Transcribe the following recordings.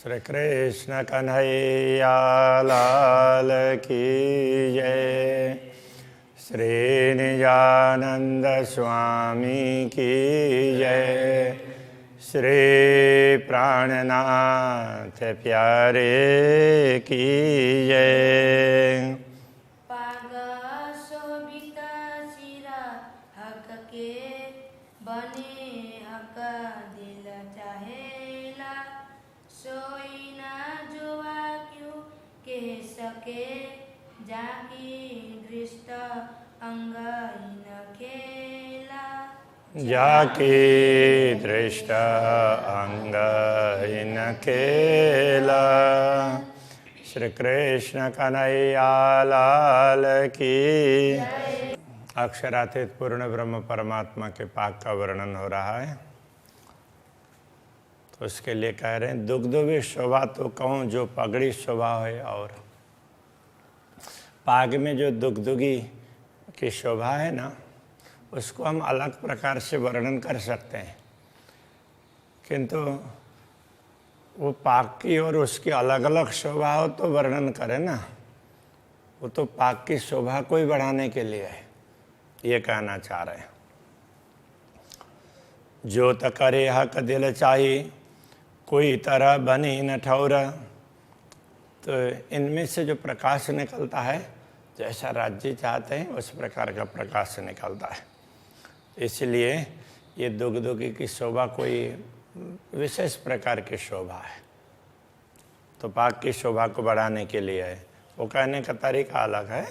श्री कृष्ण कन्हैया लाल की जय। श्री निजानंद स्वामी की जय। श्री प्राणनाथ प्यारे की जय। जाकी दृष्ट अंग इन खेला। श्री कृष्ण कन्हैया लाल की। अक्षरातीत पूर्ण ब्रह्म परमात्मा के पाक का वर्णन हो रहा है। तो उसके लिए कह रहे हैं दुग्धवी शोभा तो कहूँ जो पगड़ी शोभा है, और पाग में जो दुग्धुगी की शोभा है ना, उसको हम अलग प्रकार से वर्णन कर सकते हैं, किंतु वो पाक की और उसकी अलग अलग शोभा हो तो वर्णन करें ना। वो तो पाक की शोभा को ही बढ़ाने के लिए है, ये कहना चाह रहे हैं। जो त करे हक दिल चाही, कोई तरह बनी न ठौर। तो इनमें से जो प्रकाश निकलता है, जैसा राज्य चाहते हैं उस प्रकार का प्रकाश निकलता है। इसलिए ये दुग्धुगी की शोभा कोई विशेष प्रकार की शोभा है, तो पाक की शोभा को बढ़ाने के लिए है। वो कहने का तरीका अलग है।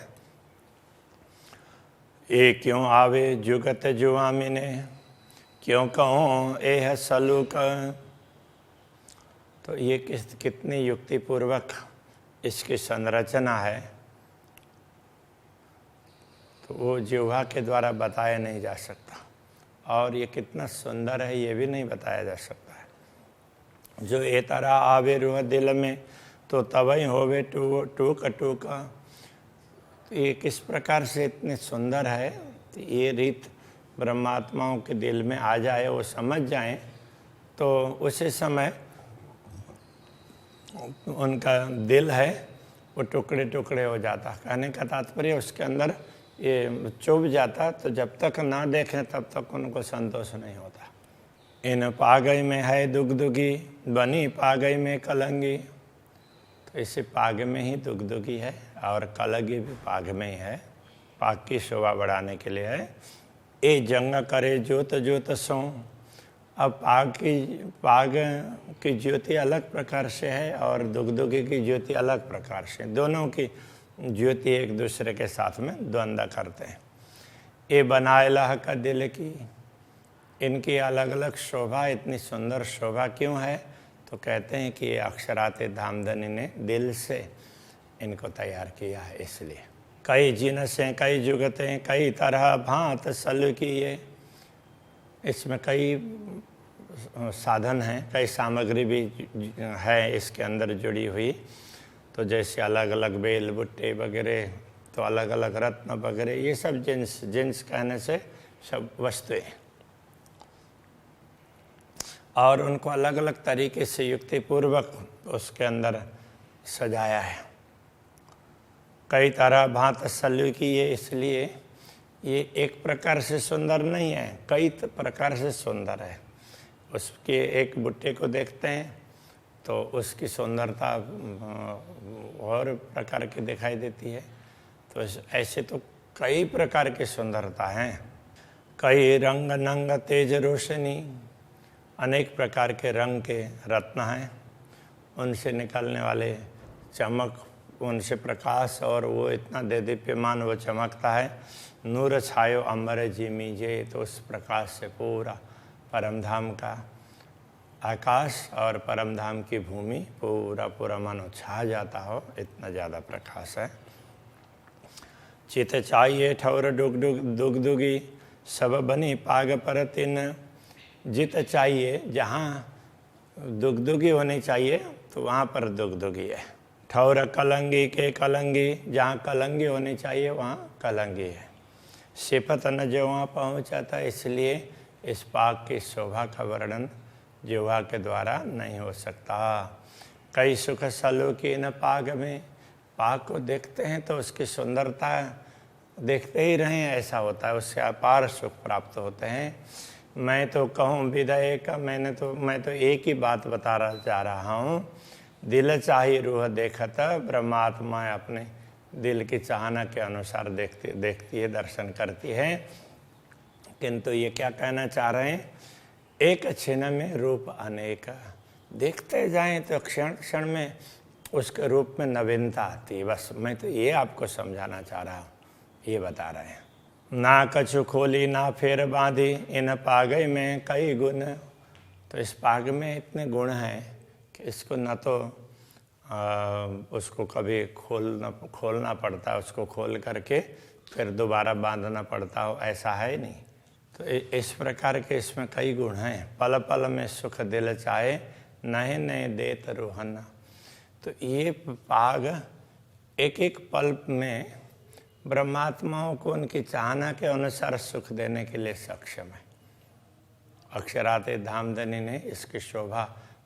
ये क्यों आवे जुगत जुआमिने, क्यों कहूँ ए है सलूक। तो ये कितनी युक्तिपूर्वक इसकी संरचना है, तो वो जिह्वा के द्वारा बताया नहीं जा सकता। और ये कितना सुंदर है ये भी नहीं बताया जा सकता है। जो ए तरह आवे रूह दिल में, तो तवई होवे टूक टूक। ये किस प्रकार से इतने सुंदर है, तो ये रीत ब्रह्मात्माओं के दिल में आ जाए, वो समझ जाएं, तो उसी समय उनका दिल है वो टुकड़े टुकड़े हो जाता। कहने का तात्पर्य उसके अंदर ये चुभ जाता, तो जब तक ना देखें तब तक उनको संतोष नहीं होता। इन पागई में है दुग्धुगी, बनी पागई में कलंगी। तो इसी पाग में ही दुग्धुगी है और कलंगी भी पाग में ही है। पाग की शोभा बढ़ाने के लिए है। ए जंग करे ज्योत ज्योत सो। अब पाग की ज्योति अलग प्रकार से है और दुग्धुगी की ज्योति अलग प्रकार से। दोनों की ज्योति एक दूसरे के साथ में द्वंद्व करते हैं। ये बनाए लह का दिल की, इनकी अलग अलग शोभा, इतनी सुंदर शोभा क्यों है, तो कहते हैं कि ये अक्षरातीत धामधनी ने दिल से इनको तैयार किया है। इसलिए कई जिनसें कई जुगतें कई तरह भांत सल की। ये इसमें कई साधन हैं, कई सामग्री भी है इसके अंदर जुड़ी हुई। तो जैसे अलग अलग बेल बुट्टे वगैरह, तो अलग अलग रत्न वगैरह, ये सब जिन्स कहने से सब वस्तुएं, और उनको अलग अलग तरीके से युक्तिपूर्वक उसके अंदर सजाया है। कई तरह भांत सल्लू की ये, इसलिए ये एक प्रकार से सुंदर नहीं है, कई प्रकार से सुंदर है। उसके एक बुट्टे को देखते हैं तो उसकी सुंदरता और प्रकार की दिखाई देती है। तो ऐसे तो कई प्रकार की सुंदरता हैं। कई रंग नंग तेज रोशनी, अनेक प्रकार के रंग के रत्न हैं, उनसे निकलने वाले चमक, उनसे प्रकाश, और वो इतना देदीप्यमान वो चमकता है। नूर छायो अम्बर जिमी जे, तो उस प्रकाश से पूरा परमधाम का आकाश और परमधाम की भूमि पूरा मानो छा जाता हो, इतना ज़्यादा प्रकाश है। चित चाहिए ठौर दुग्धुगी, सब बनी पाग पर तिन। जित चाहिए, जहाँ दुग्धुगी होनी चाहिए तो वहाँ पर दुग्धुगी है। ठौर कलंगी के कलंगी, जहाँ कलंगी होनी चाहिए वहाँ कलंगी है। सिपत न जो वहाँ पहुँचा था, इसलिए इस पाक की शोभा का वर्णन जिह्वा के द्वारा नहीं हो सकता। कई सुख सलूकी न पाग में, पाग को देखते हैं तो उसकी सुंदरता देखते ही रहें ऐसा होता है, उससे अपार सुख प्राप्त होते हैं। मैं तो कहूँ विदय का, मैं तो एक ही बात बता जा रहा हूँ, दिल चाही रूह देखत, ब्रह्मात्मा अपने दिल की चाहना के अनुसार देखती है, दर्शन करती है। किंतु ये क्या कहना चाह रहे हैं, एक क्षण में रूप अनेक, देखते जाएं तो क्षण क्षण में उसके रूप में नवीनता आती है। बस मैं तो ये आपको समझाना चाह रहा हूँ, ये बता रहे हैं। ना कछु खोली ना फेर बांधी, इन पागई में कई गुण। तो इस पाग में इतने गुण हैं कि इसको न तो उसको कभी खोलना पड़ता, उसको खोल करके फिर दोबारा बांधना पड़ता हो, ऐसा है नहीं। तो इस प्रकार के इसमें कई गुण हैं। पल पल में सुख दिल चाहे, नए नए देत रोहन। तो ये पाग एक एक पल में ब्रह्मात्माओं को उनकी चाहना के अनुसार सुख देने के लिए सक्षम है। अक्षराते धामधनी ने इसकी शोभा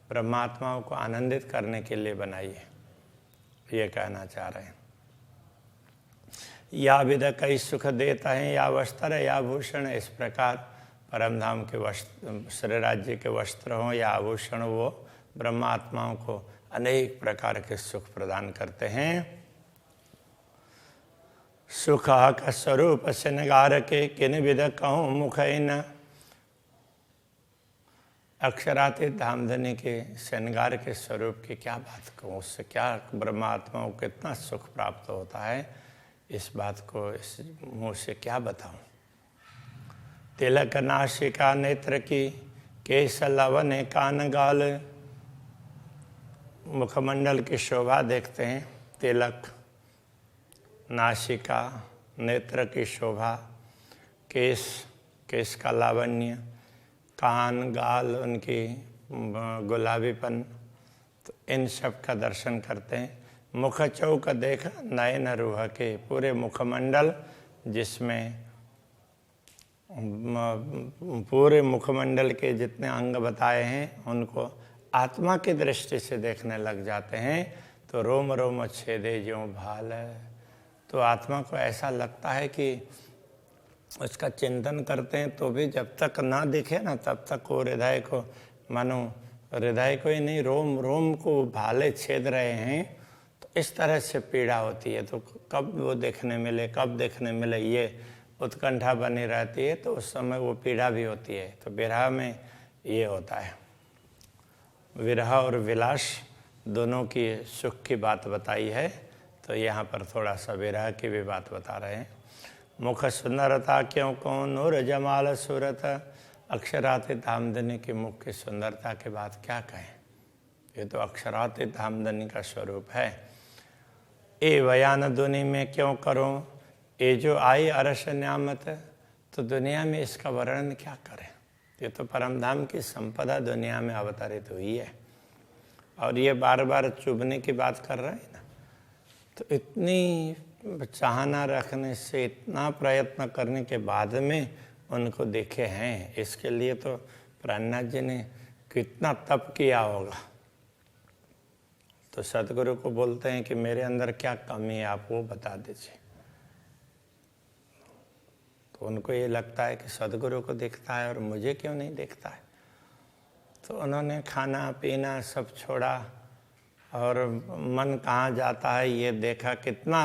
ब्रह्मात्माओं को आनंदित करने के लिए बनाई है, ये कहना चाह रहे हैं। या विध कई सुख देता है, या वस्त्र या आभूषण, इस प्रकार परमधाम के वस्त्र, श्री राज्य के वस्त्र हों या आभूषण, वो ब्रह्मात्माओं को अनेक प्रकार के सुख प्रदान करते हैं। सुख का स्वरूप श्रृंगार के, किन विध कहूँ मुख इन। अक्षरातीत धामधनी के श्रृंगार के स्वरूप की क्या बात कहूँ, उससे क्या ब्रह्मात्माओं को कितना सुख प्राप्त होता है, इस बात को इस मुँह से क्या बताऊँ। तिलक नासिका नेत्र की, केश लवन कान गाल। मुखमंडल की शोभा देखते हैं, तिलक, नासिका, नेत्र की शोभा, केश का लावण्य, कान गाल उनकी गुलाबीपन, तो इन सब का दर्शन करते हैं। मुख चौक देख नयन रूह के, पूरे मुखमंडल जिसमें पूरे मुखमंडल के जितने अंग बताए हैं उनको आत्मा की दृष्टि से देखने लग जाते हैं, तो रोम रोम छेदे ज्यों भाल। तो आत्मा को ऐसा लगता है कि उसका चिंतन करते हैं तो भी जब तक ना दिखे ना तब तक वो हृदय को, मानो हृदय को ही नहीं रोम रोम को भाले छेद रहे हैं। तो इस तरह से पीड़ा होती है। तो कब वो देखने मिले ये उत्कंठा बनी रहती है, तो उस समय वो पीड़ा भी होती है। तो विरह में ये होता है। विरह और विलास दोनों की सुख की बात बताई है, तो यहाँ पर थोड़ा सा विरह की भी बात बता रहे हैं। मुख सुंदरता क्यों कौन नूर जमाल सूरत। अक्षरातीत धामधनी की मुख की सुंदरता के बाद क्या कहें, ये तो अक्षरातीत धामधनी का स्वरूप है। ए बयान दुनि में क्यों करूं, ये जो आई अरस न्यामत। तो दुनिया में इसका वर्णन क्या करें, ये तो परमधाम की संपदा दुनिया में अवतरित हुई है। और ये बार बार चुभने की बात कर रहे हैं ना, तो इतनी चाहना रखने से, इतना प्रयत्न करने के बाद में उनको देखे हैं, इसके लिए तो प्राणनाथ जी ने कितना तप किया होगा। तो सदगुरु को बोलते हैं कि मेरे अंदर क्या कमी है, आप वो बता दीजिए। तो उनको ये लगता है कि सदगुरु को दिखता है और मुझे क्यों नहीं दिखता है। तो उन्होंने खाना पीना सब छोड़ा और मन कहाँ जाता है ये देखा। कितना,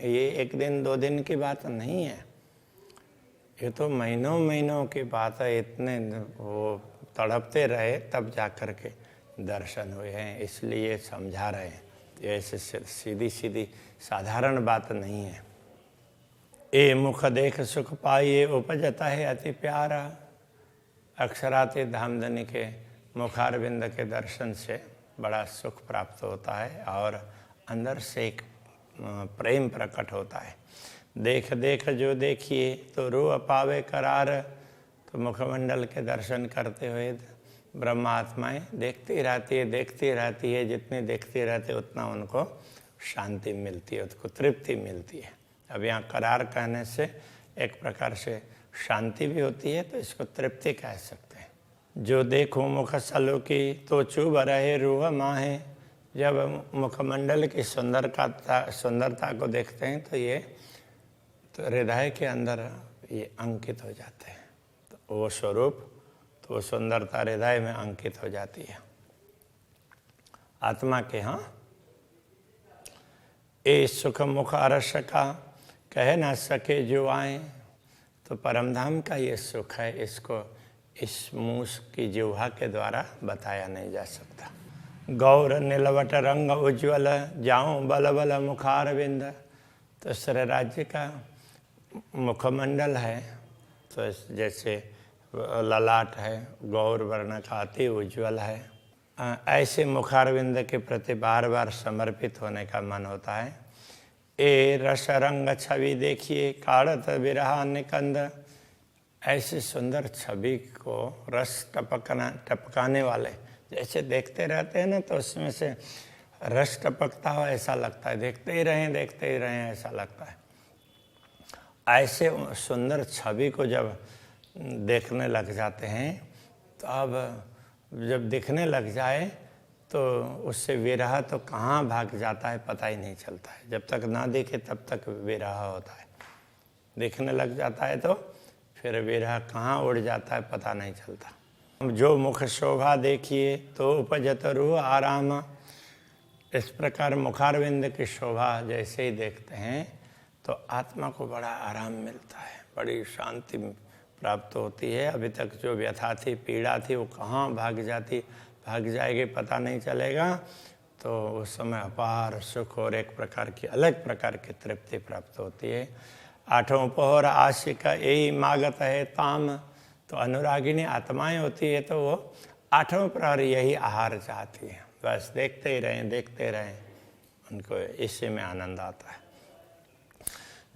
ये एक दिन दो दिन की बात नहीं है, ये तो महीनों महीनों की बात है। इतने वो तड़पते रहे तब जा कर के दर्शन हुए हैं, इसलिए समझा रहे हैं। ऐसे सीधी सीधी साधारण बात नहीं है। ए मुख देख सुख पाइए, उपजता है अति प्यारा। अक्षरातीत धामधनी के मुखारविंद के दर्शन से बड़ा सुख प्राप्त होता है और अंदर से एक प्रेम प्रकट होता है। देख देख जो देखिए तो रूह पावे करार। तो मुखमंडल के दर्शन करते हुए ब्रह्मात्माएं देखती रहती है। जितनी देखती रहती है उतना उनको शांति मिलती है, उसको तृप्ति मिलती है। अब यहाँ करार कहने से एक प्रकार से शांति भी होती है, तो इसको तृप्ति कह सकते हैं। जो देखो मुख सलूकी तो चुभ रहे रूह माहे। जब मुखमंडल की सुंदरता को देखते हैं तो ये तो हृदय के अंदर ये अंकित हो जाते हैं। तो वो स्वरूप, तो वो सुंदरता हृदय में अंकित हो जाती है आत्मा के। हाँ, ए सुख मुख अरस का कह ना सके जो आए, तो परमधाम का ये सुख है, इसको इस मूस की जिह्वा के द्वारा बताया नहीं जा सकता। गौर नीलवट रंग उज्ज्वल जाऊं बल बल मुखारविंद, तो श्री राज्य का मुखमंडल है, तो जैसे ललाट है गौर वर्ण का अति उज्ज्वल है, ऐसे मुखारविंद के प्रति बार बार समर्पित होने का मन होता है। ए रस रंग छवि देखिए काढ़त विरहा निकंद, ऐसी सुंदर छवि को रस टपकाने वाले जैसे देखते रहते हैं ना, तो उसमें से रस टपकता हो ऐसा लगता है, देखते ही रहें ऐसा लगता है। ऐसे सुंदर छवि को जब देखने लग जाते हैं, तो अब जब दिखने लग जाए तो उससे विरह तो कहाँ भाग जाता है पता ही नहीं चलता है। जब तक ना देखे तब तक विरह होता है, दिखने लग जाता है तो फिर विरह कहाँ उड़ जाता है पता नहीं चलता। जो मुख शोभा देखिए तो उपजत रूह आराम, इस प्रकार मुखारविंद की शोभा जैसे ही देखते हैं तो आत्मा को बड़ा आराम मिलता है, बड़ी शांति प्राप्त होती है। अभी तक जो व्यथा थी, पीड़ा थी, वो कहाँ भाग जाएगी पता नहीं चलेगा। तो उस समय अपार सुख और एक प्रकार की अलग प्रकार की तृप्ति प्राप्त होती है। आठों पहर आशिका यही मागत है ताम, तो अनुरागिनी आत्माएं होती है तो वो आठों प्रहर यही आहार चाहती है, बस देखते ही रहें, उनको इसी में आनंद आता है।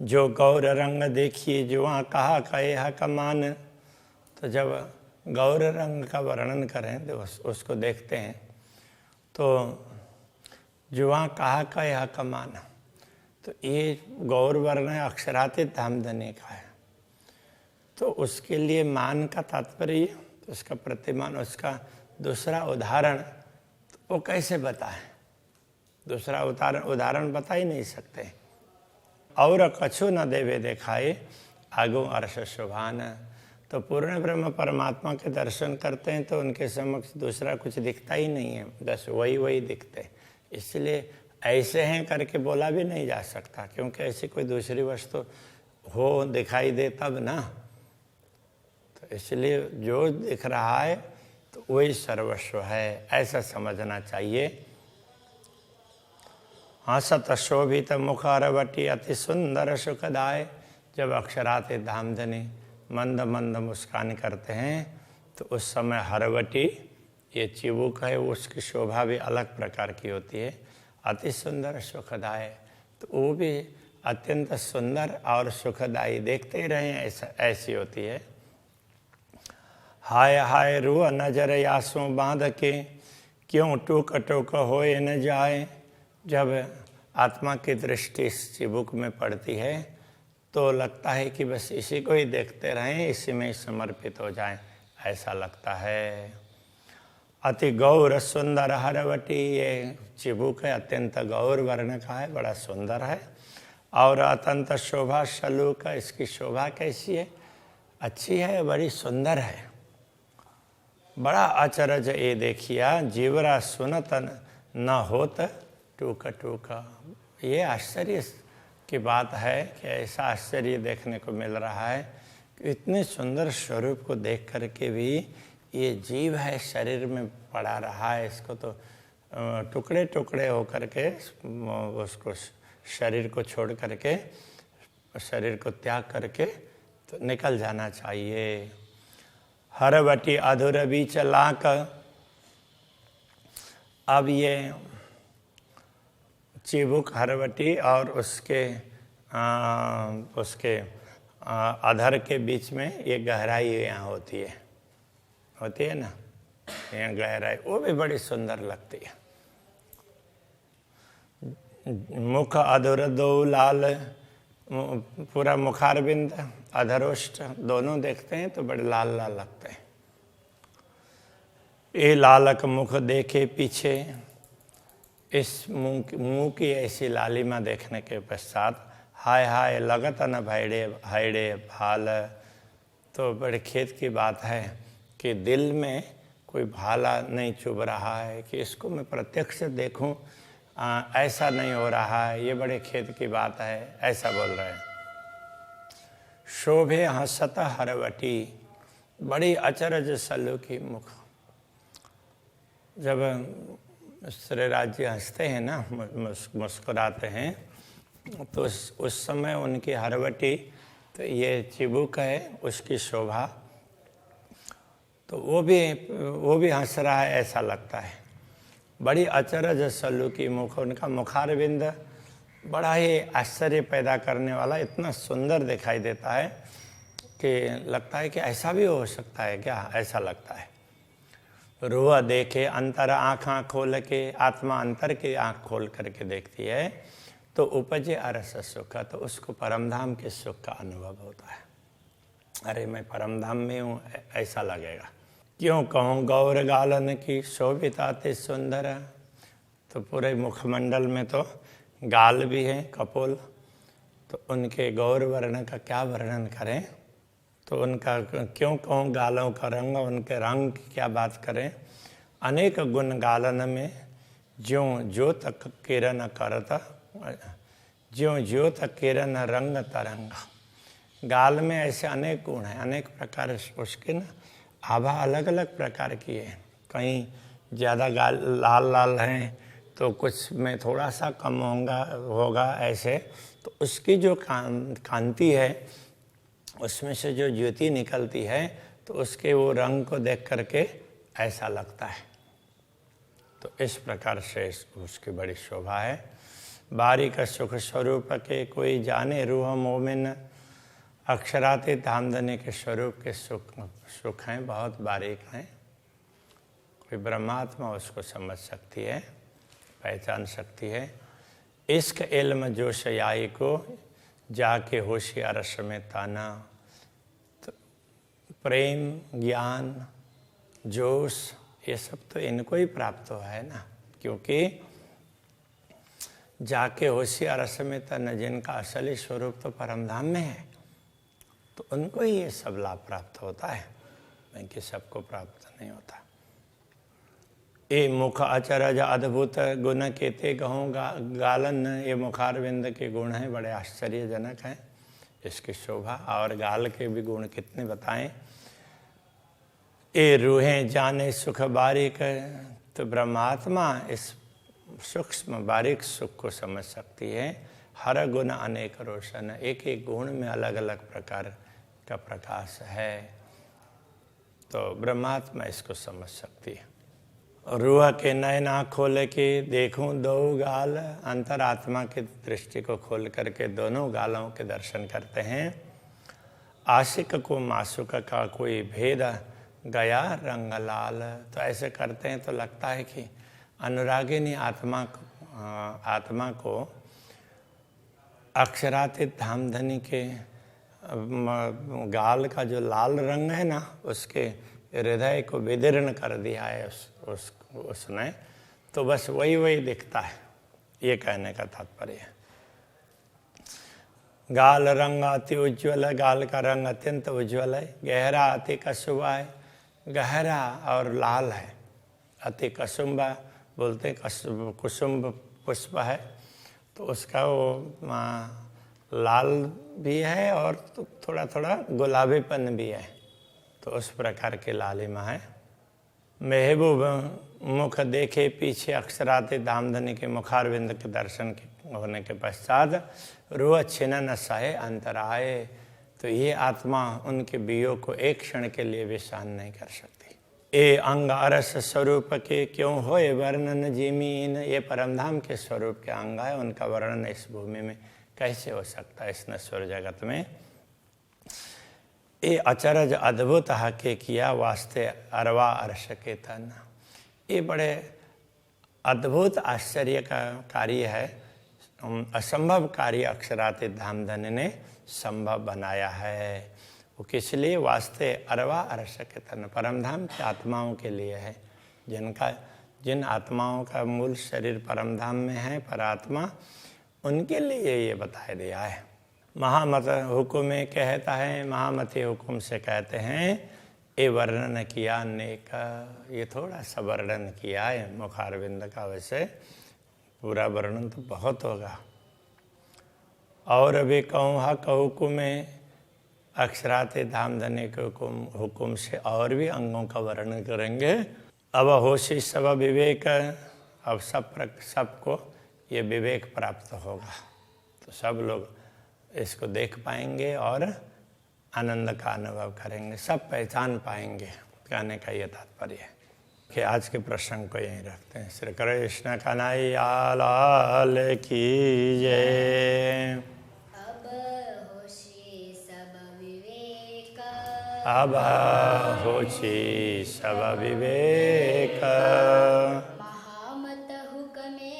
जो गौर रंग देखिए जुआ कहा कहे कमान, तो जब गौर रंग का वर्णन करें तो उसको देखते हैं तो जुआ कहा कहे कमान, तो ये गौर वर्ण अक्षरातीत धामधनी का है। तो उसके लिए मान का तात्पर्य, तो उसका प्रतिमान, उसका दूसरा उदाहरण तो वो कैसे बताएं? दूसरा उदाहरण बता ही नहीं सकते। और कछु न देवे देखाए आगो अर्श शोभान, तो पूर्ण ब्रह्म परमात्मा के दर्शन करते हैं तो उनके समक्ष दूसरा कुछ दिखता ही नहीं है, बस वही दिखते। इसलिए ऐसे हैं करके बोला भी नहीं जा सकता, क्योंकि ऐसी कोई दूसरी वस्तु हो दिखाई दे तब ना। तो इसलिए जो दिख रहा है तो वही सर्वस्व है, ऐसा समझना चाहिए। हंसत शोभित मुखारवटी अति सुंदर सुखदाय, जब अक्षराते धामधनी मंद मंद मुस्कान करते हैं तो उस समय हरवटी ये चिबुक है, उसकी शोभा भी अलग प्रकार की होती है। अति सुंदर सुखदाय, तो वो भी अत्यंत सुंदर और सुखदायी, देखते ही रहें ऐसी होती है। हाय हाय रूह नजर यासों बांध के क्यों टूक टूक होए न जाए, जब आत्मा की दृष्टि इस चिबुक में पड़ती है तो लगता है कि बस इसी को ही देखते रहें, इसी में समर्पित हो जाएं, ऐसा लगता है। अति गौर सुंदर हरवटी, ये चिबुक है अत्यंत गौर वर्ण का है, बड़ा सुंदर है। और अत्यंत शोभा शलूक, इसकी शोभा कैसी है? अच्छी है, बड़ी सुंदर है। बड़ा अचरज ये देखिया जीवरा सुनत न होत टूक टूक, ये आश्चर्य की बात है कि ऐसा आश्चर्य देखने को मिल रहा है कि इतने सुंदर स्वरूप को देख करके भी ये जीव है शरीर में पड़ा रहा है, इसको तो टुकड़े टुकड़े हो करके उसको शरीर को छोड़ करके, शरीर को त्याग करके तो निकल जाना चाहिए। हरवटी अधूर बीच लाक, अब ये चिबुक हरवटी और उसके अधर के बीच में ये गहराई यहाँ होती है ना, यहाँ गहराई, वो भी बड़ी सुंदर लगती है। मुख अधर दो लाल, पूरा मुखारबिंद अधरोष्ट दोनों देखते हैं तो बड़े लाल लाल लगते हैं। ये लालक मुख देखे पीछे, इस मुंह की ऐसी लालिमा देखने के पश्चात हाय हाय लगत न भैड़े हैड़े भाल। तो बड़े खेत की बात है कि दिल में कोई भाला नहीं चुभ रहा है कि इसको मैं प्रत्यक्ष देखूं, ऐसा नहीं हो रहा है, ये बड़े खेत की बात है, ऐसा बोल रहे हैं। शोभे हंसत हरवटी, बड़ी अचरज सल्लू की मुख। जब श्रीराज जी हंसते हैं ना, मुस्कुराते हैं, तो उस समय उनकी हरवटी, तो ये चिबुक है उसकी शोभा, तो वो भी हंस रहा है ऐसा लगता है। बड़ी अचरज सल्लू की मुख, उनका मुखारविंद बड़ा ही आश्चर्य पैदा करने वाला, इतना सुंदर दिखाई देता है कि लगता है कि ऐसा भी हो सकता है क्या, ऐसा लगता है। रुआ देखे अंतर आँख खोल के, आत्मा अंतर की आँख खोल करके देखती है तो उपजे अरस सुख, तो उसको परमधाम के सुख का अनुभव होता है। अरे मैं परमधाम में हूँ, ऐसा लगेगा। क्यों कहूँ गौर गालन की शोभिता ते सुंदर, तो पूरे मुखमंडल में तो गाल भी हैं कपोल, तो उनके गौर वर्ण का क्या वर्णन करें। तो उनका क्यों कहूँ गालों का रंग, उनके रंग की क्या बात करें। अनेक गुण गालन में, ज्यों ज्योत किरण करता, ज्यों ज्योत किरण रंग तरंगा। गाल में ऐसे अनेक गुण हैं, अनेक प्रकार उसके ना आभा अलग अलग प्रकार की है। कहीं ज़्यादा गाल लाल लाल हैं तो कुछ में थोड़ा सा कम होगा ऐसे। तो उसकी जो कांति है, उसमें से जो ज्योति निकलती है, तो उसके वो रंग को देख करके ऐसा लगता है। तो इस प्रकार से उसकी बड़ी शोभा है। बारीक सुख स्वरूप के कोई जाने रूह मोमिन, अक्षराते धामधनी के स्वरूप के सुख हैं, बहुत बारीक हैं। कोई ब्रह्मात्मा उसको समझ सकती है, पहचान सकती है। इश्क इल्म जोश याई को, जाके होशियार रस में ताना। तो प्रेम ज्ञान जोश ये सब तो इनको ही प्राप्त हुआ है ना, क्योंकि जाके होशियार रस में ताना, जिनका असली स्वरूप तो परमधाम में है, तो उनको ही ये सब लाभ प्राप्त होता है, बाकी सबको प्राप्त नहीं होता। ए मुख अचरज अद्भुत गुण केते कहूँ गालन, ये मुखारविंद के गुण हैं, बड़े आश्चर्यजनक हैं इसकी शोभा। और गाल के भी गुण कितने बताएं। ए रूहें जाने सुख बारीक, तो ब्रह्मात्मा इस सूक्ष्म बारीक सुख को समझ सकती है। हर गुण अनेक रोशन, एक एक गुण में अलग अलग प्रकार का प्रकाश है, तो ब्रह्मात्मा इसको समझ सकती है। रूह के नयना खोल के देखूं दो गाल, अंतरात्मा की दृष्टि को खोल करके दोनों गालों के दर्शन करते हैं। आशिक को मासूक का कोई भेद गया रंग लाल, तो ऐसे करते हैं तो लगता है कि अनुरागिनी आत्मा को अक्षरातीत धामधनी के गाल का जो लाल रंग है ना, उसके हृदय को विदीर्ण कर दिया है उसने, तो बस वही दिखता है, ये कहने का तात्पर्य है। गाल रंग अति उज्ज्वल है, गाल का रंग अत्यंत उज्ज्वल है। गहरा अति कसुबा है, गहरा और लाल है। अति कसुम्बा बोलते कुसुम्ब पुष्प है, तो उसका वो लाल भी है और थोड़ा थोड़ा गुलाबीपन भी है, तो उस प्रकार के लालिमा है। महबूब मुख देखे पीछे अक्षराते धामधनी के मुखारविंद के दर्शन होने के पश्चात रूह छिन्न सहे अंतराए, तो ये आत्मा उनके बियों को एक क्षण के लिए भी सहन नहीं कर सकती। ए अंग अरस स्वरूप के क्यों होए वर्णन जिमीन, ये परमधाम के स्वरूप के अंग है, उनका वर्णन इस भूमि में कैसे हो सकता है, इस नश्वर जगत में। ये अचरज अद्भुत हके किया वास्ते अरवा अर्श के तन, ये बड़े अद्भुत आश्चर्य का कार्य है, असंभव कार्य अक्षरातीत धामधनी ने संभव बनाया है। वो किस लिए? वास्ते अरवा अर्श के तन, परमधाम की आत्माओं के लिए है, जिनका जिन आत्माओं का मूल शरीर परमधाम में है, परात्मा, उनके लिए ये बताया दिया है। महामत हुकुम में कहता है, महामती हुकुम से कहते हैं, ये वर्णन किया नेक, ये थोड़ा सा वर्णन किया है मुखारविंद का, वैसे पूरा वर्णन तो बहुत होगा। और अभी कहूँ हक हुकुम में अक्षराते धाम धने के हुकुम से और भी अंगों का वर्णन करेंगे। अब होशी सब विवेक, अब सबको ये विवेक प्राप्त होगा, तो सब लोग इसको देख पाएंगे और आनंद का अनुभव करेंगे, सब पहचान पाएंगे। कहने का ये तात्पर्य है कि आज के प्रसंग को यहीं रखते हैं। श्री कृष्ण कन्हैया लाल की जय। अब होशी सब विवेक, अब होशी सब विवेक, महामत हुक्मे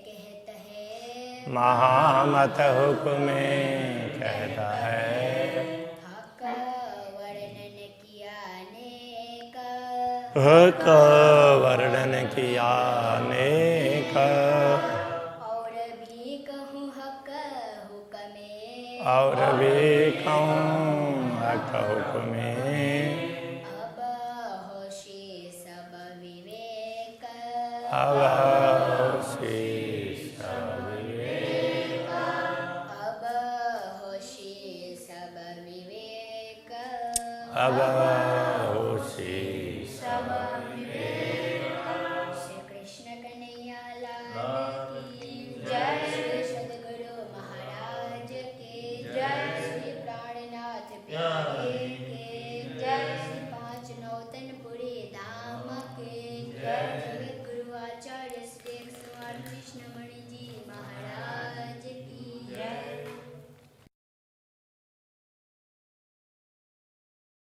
कहत है, महामत हुक्मे कहता है, हक वर्णन किया नेक, हक वर्णन किया नेक, और भी कहूँ हक हुक्मे, और भी कहूँ हक हुक्मे, अब होशी सब विवेक, अब होशी सब विवेक, अब होशी सब विवेक, अब